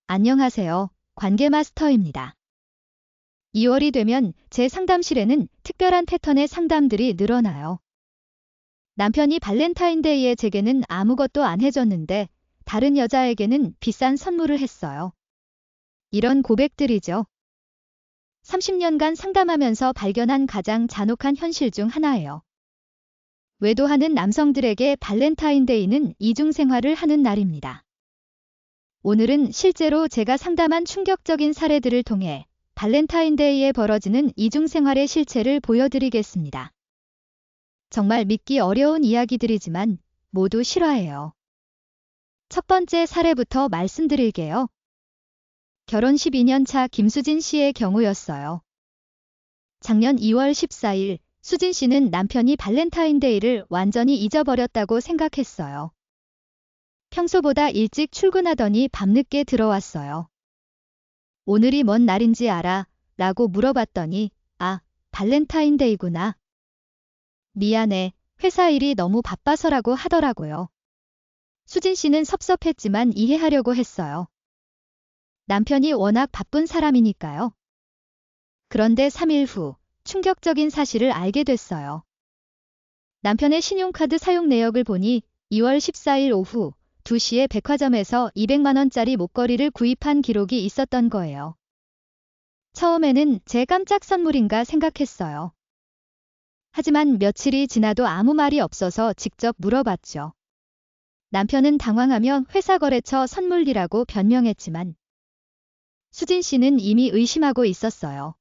안녕하세요. 관계마스터입니다. 2월이 되면 제 상담실에는 특별한 패턴의 상담들이 늘어나요. 남편이 발렌타인데이에 제게는 아무것도 안 해줬는데 다른 여자에게는 비싼 선물을 했어요. 이런 고백들이죠. 30년간 상담하면서 발견한 가장 잔혹한 현실 중 하나예요. 외도하는 남성들에게 발렌타인데이는 이중생활을 하는 날입니다. 오늘은 실제로 제가 상담한 충격적인 사례들을 통해 발렌타인데이에 벌어지는 이중생활의 실체를 보여드리겠습니다. 정말 믿기 어려운 이야기들이지만 모두 실화예요. 첫 번째 사례부터 말씀드릴게요. 결혼 12년 차 김수진 씨의 경우였어요. 작년 2월 14일 수진 씨는 남편이 발렌타인데이를 완전히 잊어버렸다고 생각했어요. 평소보다 일찍 출근하더니 밤늦게 들어왔어요. 오늘이 뭔 날인지 알아? 라고 물어봤더니 발렌타인데이구나. 미안해. 회사 일이 너무 바빠서라고 하더라고요. 수진 씨는 섭섭했지만 이해하려고 했어요. 남편이 워낙 바쁜 사람이니까요. 그런데 3일 후 충격적인 사실을 알게 됐어요. 남편의 신용카드 사용 내역을 보니 2월 14일 오후 2시에 백화점에서 200만 원짜리 목걸이를 구입한 기록이 있었던 거예요. 처음에는 제 깜짝 선물인가 생각했어요. 하지만 며칠이 지나도 아무 말이 없어서 직접 물어봤죠. 남편은 당황하며 회사 거래처 선물이라고 변명했지만 수진 씨는 이미 의심하고 있었어요.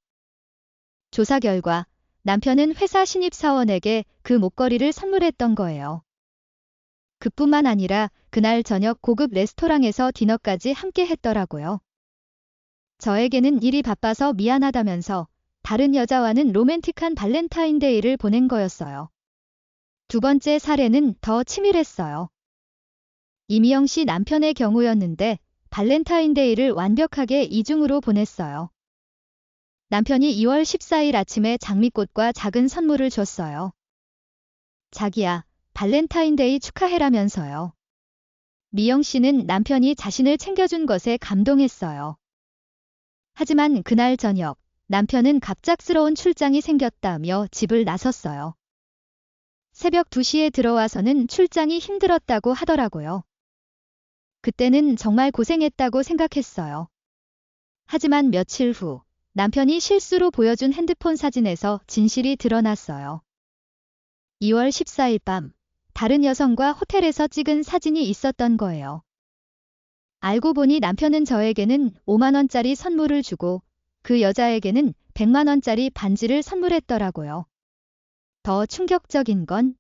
조사 결과 남편은 회사 신입사원에게 그 목걸이를 선물했던 거예요. 그뿐만 아니라 그날 저녁 고급 레스토랑에서 디너까지 함께 했더라고요. 저에게는 일이 바빠서 미안하다면서 다른 여자와는 로맨틱한 발렌타인데이를 보낸 거였어요. 두 번째 사례는 더 치밀했어요. 이미영 씨 남편의 경우였는데 발렌타인데이를 완벽하게 이중으로 보냈어요. 남편이 2월 14일 아침에 장미꽃과 작은 선물을 줬어요. 자기야, 발렌타인데이 축하해라면서요. 미영 씨는 남편이 자신을 챙겨준 것에 감동했어요. 하지만 그날 저녁 남편은 갑작스러운 출장이 생겼다며 집을 나섰어요. 새벽 2시에 들어와서는 출장이 힘들었다고 하더라고요. 그때는 정말 고생했다고 생각했어요. 하지만 며칠 후 남편이 실수로 보여준 핸드폰 사진에서 진실이 드러났어요. 2월 14일 밤 다른 여성과 호텔에서 찍은 사진이 있었던 거예요. 알고 보니 남편은 저에게는 5만 원짜리 선물을 주고 그 여자에게는 100만 원짜리 반지를 선물했더라고요. 더 충격적인 건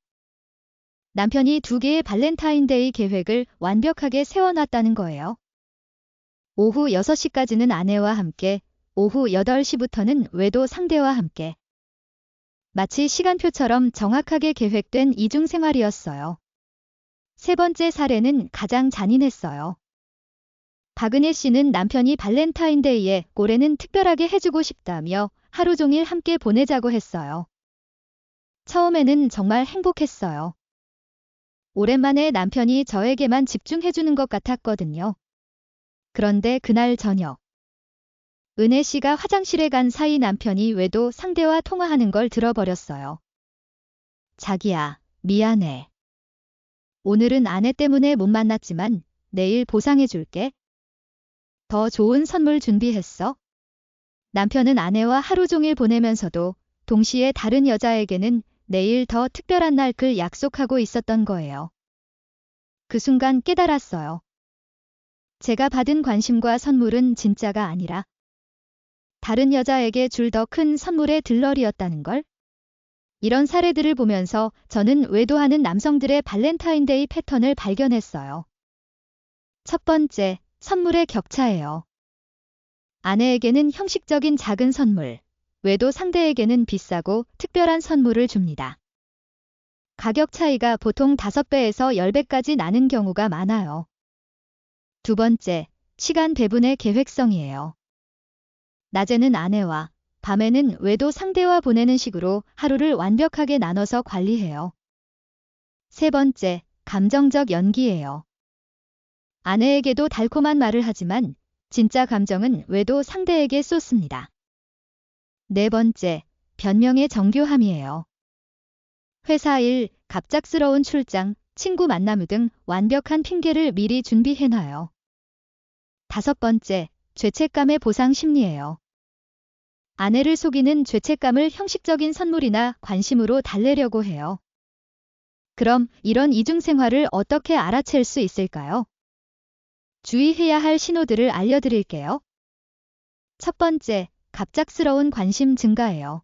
남편이 2개의 발렌타인데이 계획을 완벽하게 세워놨다는 거예요. 오후 6시까지는 아내와 함께, 오후 8시부터는 외도 상대와 함께. 마치 시간표처럼 정확하게 계획된 이중생활이었어요. 세 번째 사례는 가장 잔인했어요. 박은혜 씨는 남편이 발렌타인데이에 올해는 특별하게 해주고 싶다며 하루 종일 함께 보내자고 했어요. 처음에는 정말 행복했어요. 오랜만에 남편이 저에게만 집중해주는 것 같았거든요. 그런데 그날 저녁 은혜 씨가 화장실에 간 사이 남편이 외도 상대와 통화하는 걸 들어버렸어요. 자기야, 미안해. 오늘은 아내 때문에 못 만났지만 내일 보상해줄게. 더 좋은 선물 준비했어? 남편은 아내와 하루 종일 보내면서도 동시에 다른 여자에게는 내일 더 특별한 날을 약속하고 있었던 거예요. 그 순간 깨달았어요. 제가 받은 관심과 선물은 진짜가 아니라 다른 여자에게 줄 더 큰 선물의 들러리였다는 걸? 이런 사례들을 보면서 저는 외도하는 남성들의 발렌타인데이 패턴을 발견했어요. 첫 번째, 선물의 격차예요. 아내에게는 형식적인 작은 선물, 외도 상대에게는 비싸고 특별한 선물을 줍니다. 가격 차이가 보통 5배에서 10배까지 나는 경우가 많아요. 두 번째, 시간 배분의 계획성이에요. 낮에는 아내와, 밤에는 외도 상대와 보내는 식으로 하루를 완벽하게 나눠서 관리해요. 세 번째, 감정적 연기예요. 아내에게도 달콤한 말을 하지만 진짜 감정은 외도 상대에게 쏟습니다. 네 번째, 변명의 정교함이에요. 회사 일, 갑작스러운 출장, 친구 만남 등 완벽한 핑계를 미리 준비해놔요. 다섯 번째, 죄책감의 보상 심리예요. 아내를 속이는 죄책감을 형식적인 선물이나 관심으로 달래려고 해요. 그럼 이런 이중생활을 어떻게 알아챌 수 있을까요? 주의해야 할 신호들을 알려드릴게요. 첫 번째, 갑작스러운 관심 증가예요.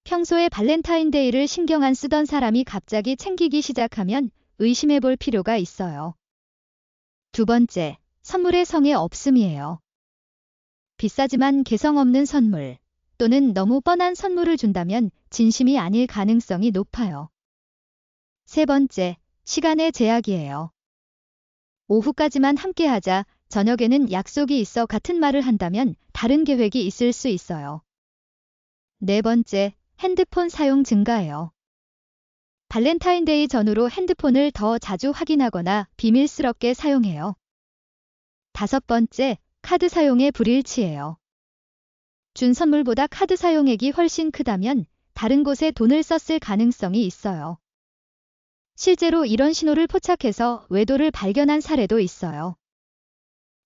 평소에 발렌타인데이를 신경 안 쓰던 사람이 갑자기 챙기기 시작하면 의심해 볼 필요가 있어요. 두 번째, 선물의 성의 없음이에요. 비싸지만 개성 없는 선물 또는 너무 뻔한 선물을 준다면 진심이 아닐 가능성이 높아요. 세 번째, 시간의 제약이에요. 오후까지만 함께하자, 저녁에는 약속이 있어 같은 말을 한다면 다른 계획이 있을 수 있어요. 네 번째, 핸드폰 사용 증가예요. 발렌타인데이 전후로 핸드폰을 더 자주 확인하거나 비밀스럽게 사용해요. 다섯 번째, 카드 사용의 불일치예요. 준 선물보다 카드 사용액이 훨씬 크다면 다른 곳에 돈을 썼을 가능성이 있어요. 실제로 이런 신호를 포착해서 외도를 발견한 사례도 있어요.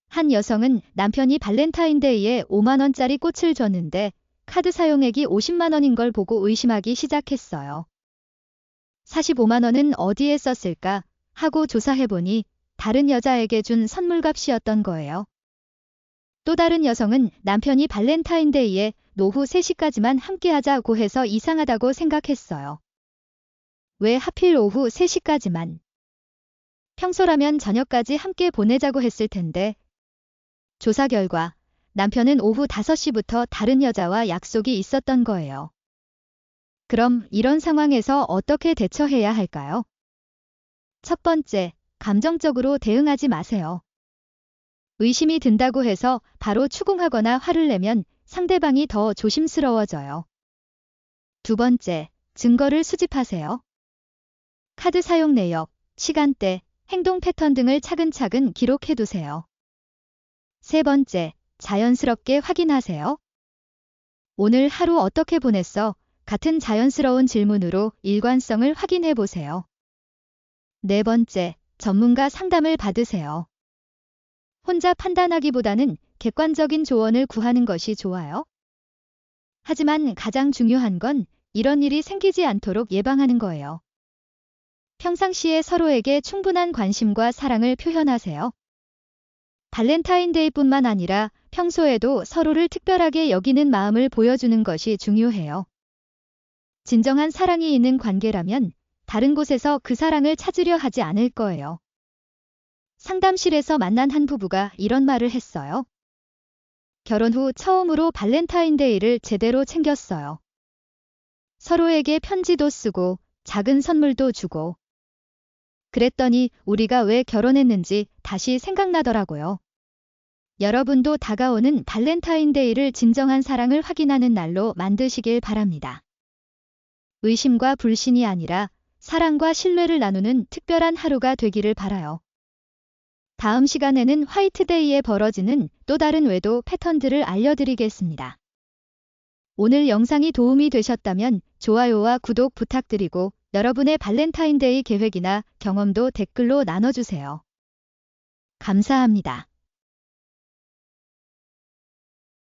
한 여성은 남편이 발렌타인데이에 5만 원짜리 꽃을 줬는데 카드 사용액이 50만 원인 걸 보고 의심하기 시작했어요. 45만 원은 어디에 썼을까 하고 조사해보니 다른 여자에게 준 선물값이었던 거예요. 또 다른 여성은 남편이 발렌타인데이에 오후 3시까지만 함께하자고 해서 이상하다고 생각했어요. 왜 하필 오후 3시까지만? 평소라면 저녁까지 함께 보내자고 했을 텐데. 조사 결과 남편은 오후 5시부터 다른 여자와 약속이 있었던 거예요. 그럼 이런 상황에서 어떻게 대처해야 할까요? 첫 번째, 감정적으로 대응하지 마세요. 의심이 든다고 해서 바로 추궁하거나 화를 내면 상대방이 더 조심스러워져요. 두 번째, 증거를 수집하세요. 카드 사용 내역, 시간대, 행동 패턴 등을 차근차근 기록해두세요. 세 번째, 자연스럽게 확인하세요. 오늘 하루 어떻게 보냈어? 같은 자연스러운 질문으로 일관성을 확인해 보세요. 네 번째, 전문가 상담을 받으세요. 혼자 판단하기보다는 객관적인 조언을 구하는 것이 좋아요. 하지만 가장 중요한 건 이런 일이 생기지 않도록 예방하는 거예요. 평상시에 서로에게 충분한 관심과 사랑을 표현하세요. 발렌타인데이뿐만 아니라 평소에도 서로를 특별하게 여기는 마음을 보여주는 것이 중요해요. 진정한 사랑이 있는 관계라면 다른 곳에서 그 사랑을 찾으려 하지 않을 거예요. 상담실에서 만난 한 부부가 이런 말을 했어요. 결혼 후 처음으로 발렌타인데이를 제대로 챙겼어요. 서로에게 편지도 쓰고 작은 선물도 주고. 그랬더니 우리가 왜 결혼했는지 다시 생각나더라고요. 여러분도 다가오는 발렌타인데이를 진정한 사랑을 확인하는 날로 만드시길 바랍니다. 의심과 불신이 아니라 사랑과 신뢰를 나누는 특별한 하루가 되기를 바라요. 다음 시간에는 화이트데이에 벌어지는 또 다른 외도 패턴들을 알려드리겠습니다. 오늘 영상이 도움이 되셨다면 좋아요와 구독 부탁드리고 여러분의 발렌타인데이 계획이나 경험도 댓글로 나눠주세요. 감사합니다.